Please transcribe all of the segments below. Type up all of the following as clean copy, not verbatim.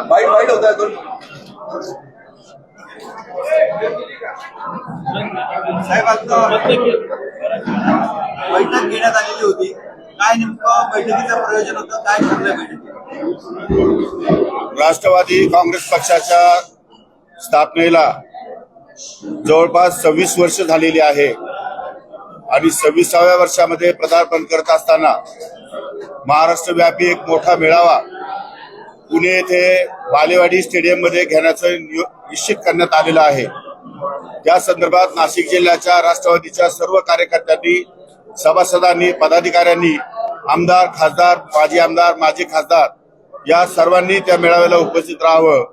वाईट वाईट होत आहे साहेब. आता बैठक घेण्यात आलेली होती, काय नेमकं बैठकीचं प्रयोजन होतं, काय ठरलं बैठकीत? राष्ट्रवादी काँग्रेस पक्षाच्या स्थापनेला जवळपास 26 वर्ष झालेली आहे आणि 26व्या वर्षामध्ये पदार्पण करत असताना महाराष्ट्रव्यापी एक मोठा मेळावा पुणे येथे बालेवाडी स्टेडियम मध्ये घेण्याचं निश्चित करण्यात आलेलं आहे. त्या संदर्भात नाशिक जिल्ह्याच्या राष्ट्रवादीच्या सर्व कार्यकर्त्यांनी, सभासदांनी, पदाधिकाऱ्यांनी, आमदार, खासदार, माजी आमदार, माजी खासदार या सर्वांनी त्या मेळाव्याला उपस्थित राहावं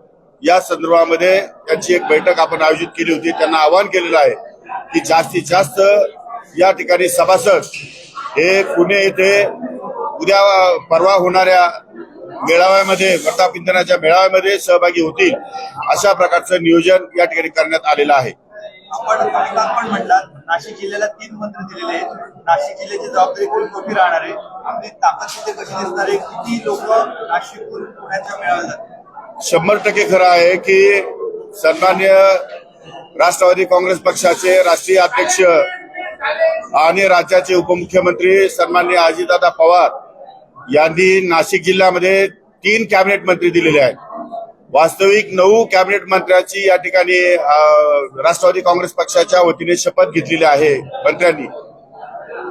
या संदर्भामध्ये त्यांची एक बैठक आपण आयोजित केली होती. त्यांना आवाहन केलेलं आहे की जास्तीत जास्त या ठिकाणी सभासद हे पुणे येथे उद्या परवा होणाऱ्या मेळाव्यामध्ये, प्रताप इंधनाच्या मेळाव्यामध्ये सहभागी होतील अशा प्रकारचं नियोजन या ठिकाणी करण्यात आलेलं आहे. आपण म्हणलात नाशिक जिल्ह्याला 3 मंत्री दिलेले आहेत. नाशिक जिल्ह्याची जबाबदारी कोणती राहणार आहे? आपली ताकद तिथे कशी दिसणार आहे? किती लोक नाशिकहून पुण्याच्या मेळाव्यात जातील? 100% खरं आहे की सन्मान्य राष्ट्रवादी काँग्रेस पक्षाचे राष्ट्रीय अध्यक्ष आणि राज्याचे उपमुख्यमंत्री सन्मान्य अजितदादा पवार यांनी नाशिक जिल्ह्यामध्ये 3 कॅबिनेट मंत्री दिलेले आहेत. वास्तविक 9 कॅबिनेट मंत्र्यांची या ठिकाणी राष्ट्रवादी काँग्रेस पक्षाच्या वतीने शपथ घेतलेली आहे मंत्र्यांनी,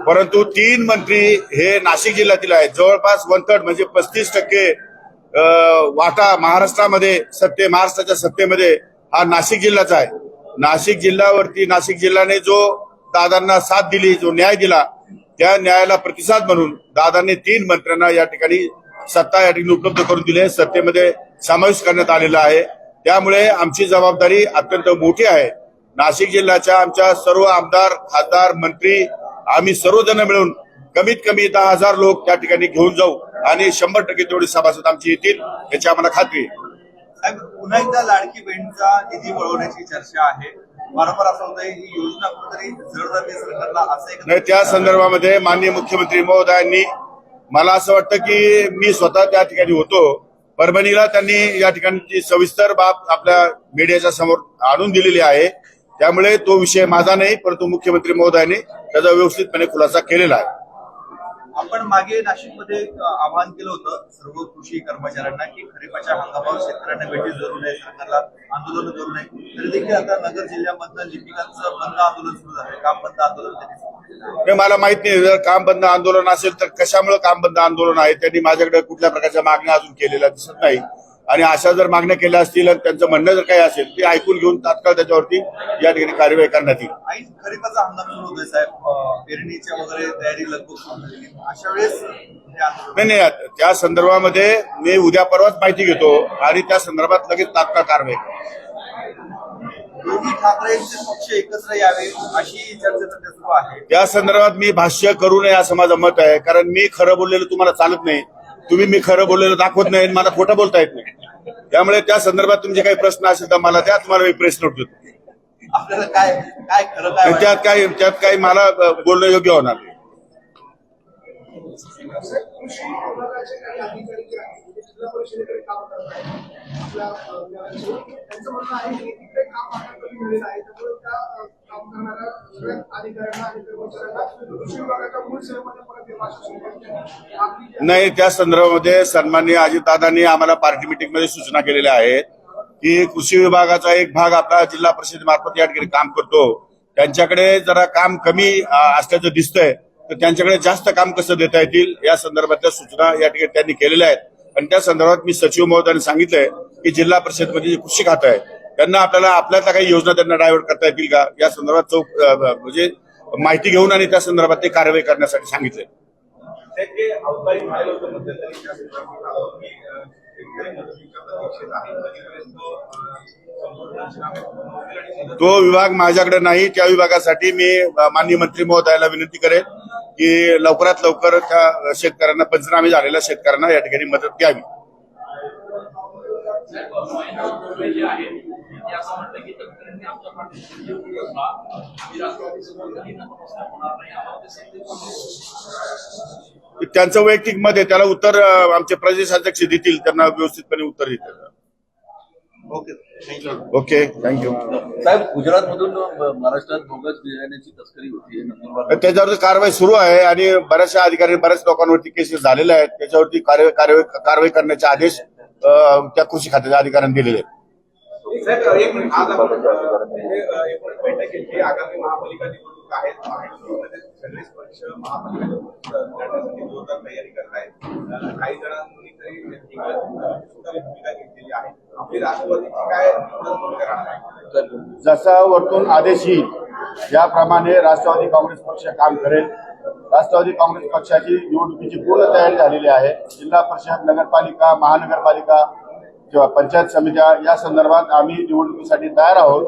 परंतु 3 मंत्री हे नाशिक जिल्ह्यातील आहेत. जवळपास 1/3 म्हणजे 35% वाटा महाराष्ट्रामध्ये महाराष्ट्राच्या सत्तेमध्ये हा नाशिक जिल्ह्याचा आहे. नाशिक जिल्ह्यावरती नाशिक जिल्ह्याने जो दादांना साथ दिली, जो न्याय दिला, त्या न्यायाला प्रतिसाद म्हणून दादांनी 3 मंत्र्यांना या ठिकाणी सत्ता या ठिकाणी उपलब्ध करून दिली आहे, सत्तेमध्ये समावेश करण्यात आलेला आहे. त्यामुळे आमची जबाबदारी अत्यंत मोठी आहे. नाशिक जिल्ह्याच्या आमच्या सर्व आमदार, खासदार, मंत्री आम्ही सर्वजण मिळून कमीत कमी 10,000 लोक त्या ठिकाणी घेऊन जाऊ आणि 100% तेवढे सभासद आमची येतील याची आम्हाला खात्री आहे. पुन्हा एकदा लाडकी बहिणीचा निधी वळवण्याची चर्चा आहे. वारंवार असं होतंय ही योजना कुठेतरी जड जाते सरकारला, असं नाही. त्या संदर्भामध्ये माननीय मुख्यमंत्री महोदयांनी, मला असं वाटतं की मी स्वतः त्या ठिकाणी होतो परभणीला, त्यांनी या ठिकाणी सविस्तर बाब आपल्या मीडियाच्या समोर आणून दिलेली आहे. त्यामुळे तो विषय माझा नाही, परंतु मुख्यमंत्री महोदयांनी त्याचा व्यवस्थितपणे खुलासा केलेला आहे. आपण मागे नाशिकमध्ये आवाहन केलं होतं सर्व कृषी कर्मचाऱ्यांना की खरीपाच्या हंगामावर शेतकऱ्यांना भेटी जरूर नये, सरकारला आंदोलन करू नये. तरी देखील आता नगर जिल्ह्यामधलं लिपिकांचं बंद आंदोलन सुरू झालंय, काम बंद आंदोलन. मला माहित नाही, जर काम बंद आंदोलन असेल तर कशामुळे काम बंद आंदोलन आहे. त्यांनी माझ्याकडे कुठल्या प्रकारच्या मागण्या अजून केलेल्या दिसत नाही आणि अशा जर मागण्या केल्या असतील आणि त्यांचं म्हणणं जर काही असेल ते ऐकून घेऊन तात्काळ त्याच्यावरती या ठिकाणी कार्यवाही करण्यात येईल. खरीपाचा हंगाम सुरू होतोय साहेब, पेरणीच्या वगैरे तयारी लगभग सुरू झालेली, अशा वेळेस नाही, त्या संदर्भामध्ये मी उद्या परवाच माहिती घेतो आणि त्या संदर्भात लगेच तात्काळ कारवाई. दोन्ही ठाकरेंचे पक्ष एकत्र यावे अशी चर्चा सुरू आहे. त्या संदर्भात मी भाष्य करू नये असं माझं मत आहे, कारण मी खरं बोललेलं तुम्हाला चालत नाही. तुम्ही मी खरं बोललेलं दाखवत नाही, मला खोटं बोलता येत नाही. त्यामुळे त्या संदर्भात तुमचे काही प्रश्न असेल तर मला द्या, तुम्हाला मी प्रेस नोट देतो. आपल्याला काय काय खरं काय त्यात काही मला बोलणं योग्य होणार नाही. नाही, त्या संदर्भामध्ये सन्माननीय अजितदादांनी आम्हाला पार्टी मिटिंग मध्ये सूचना केलेल्या आहेत की कृषी विभागाचा एक भाग आपला जिल्हा परिषद मार्फत या ठिकाणी काम करतो, त्यांच्याकडे जरा काम कमी असल्याचं दिसतंय, तर त्यांच्याकडे जास्त काम कसं देता येतील या संदर्भातल्या सूचना या ठिकाणी त्यांनी केलेल्या आहेत. आणि त्या संदर्भात मी सचिव महोदयांनी सांगितलंय की जिल्हा परिषदमध्ये जे कृषी खातं आहे त्यांना आपल्यातल्या काही योजना त्यांना डायव्हर्ट करता येतील का या संदर्भात म्हणजे माहिती घेऊन आणि त्या संदर्भात ते कारवाई करण्यासाठी सांगितले. तो विभाग माझ्याकडे नाही. त्या विभागासाठी मी माननीय मंत्री महोदयाला विनंती करेन की लवकरात लवकर त्या शेतकऱ्यांना, पंचनामे झालेल्या शेतकऱ्यांना या ठिकाणी मदत द्यावी. ते असं म्हटलं की तत्कालीन आमच्या पाठीशी आम्ही राष्ट्रवादीसोबत काही नतमस्तक होणार नाही, आम्हाला ते सत्तेत त्यांचं वैयक्तिक मत आहे, त्याला उत्तर आमचे प्रदेशाध्यक्ष देतील, त्यांना व्यवस्थितपणे उत्तर देतील. Okay thank you. Okay, thank you. साहेब, गुजरातमधून महाराष्ट्रात बोगस बियाण्याची तस्करी होती नंदुरबार. त्याच्यावरती कारवाई सुरू आहे आणि बऱ्याचशा अधिकारी बऱ्याच लोकांवरती केसेस झालेल्या आहेत. त्याच्यावरती कारवाई करण्याचे आदेश त्या कृषी खात्याच्या अधिकाऱ्यांनी दिलेले आहेत. साहेब, एक मिनिट. आज आपण एकूण बैठक घेतली. आगामी महापालिका निवडणूक आहेत. महायुतीमध्ये सगळेच पक्ष महापालिका निवडणूक लढण्यासाठी जोरदार तयारी करत आहेत. काही जणांनी तरी स्वतःची भूमिका घेतलेली आहे. आपली राष्ट्रवादीची काय भूमिका राहणार आहे? जसा वरतून आदेश येईल याप्रमाणे राष्ट्रवादी काँग्रेस पक्ष काम करेल. राष्ट्रवादी काँग्रेस पक्षाची निवडणुकीची पूर्ण तयारी झालेली आहे. जिल्हा परिषद, नगरपालिका, महानगरपालिका किंवा पंचायत समित्या या संदर्भात आम्ही निवडणुकीसाठी तयार आहोत.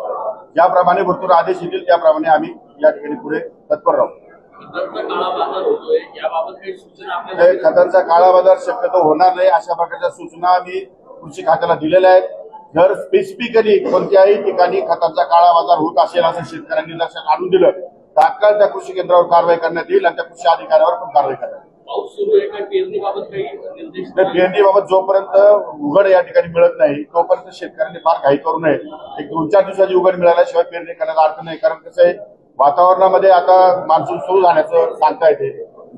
ज्याप्रमाणे वरतून आदेश येतील त्याप्रमाणे आम्ही या ठिकाणी पुढे तत्पर राहू. खतांचा काळा बाजार होतोय, याबाबत काही सूचना आपल्याला खतांचा काळा बाजार शक्यतो होणार नाही अशा प्रकारच्या सूचना आम्ही कृषी खात्याला दिलेल्या आहेत. जर स्पेसिफिकली कोणत्याही ठिकाणी खतांचा काळा बाजार होत असेल असं शेतकऱ्यांनी लक्षात आणून दिलं तात्काळ त्या कृषी केंद्रावर कारवाई करण्यात येईल आणि त्या कृषी अधिकाऱ्यावर पण कारवाई करण्यात येईल. पाऊस सुरू आहे का पेरणीबाबत काही निर्देश पेरणीबाबत जोपर्यंत उघड या ठिकाणी मिळत नाही तोपर्यंत शेतकऱ्यांनी फार घाई करू नये. एक 2-4 दिवसाची उघड मिळाल्याशिवाय पेरणी करण्याचा अर्थ नाही. कारण कसं आहे, वातावरणामध्ये आता मान्सून सुरू झाल्याचं सांगता येते.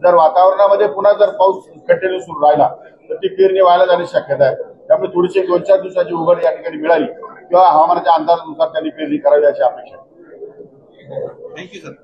जर वातावरणामध्ये पुन्हा जर पाऊस कंटिन्यू सुरू राहिला तर ती पेरणी व्हायला जाण्याची शक्यता आहे. त्यामुळे थोडीशी 2-4 दिवसाची उघड या ठिकाणी मिळाली किंवा हवामानाच्या अंदाजानुसार त्यांनी पेरणी करावी अशी अपेक्षा आहे. Thank you sir.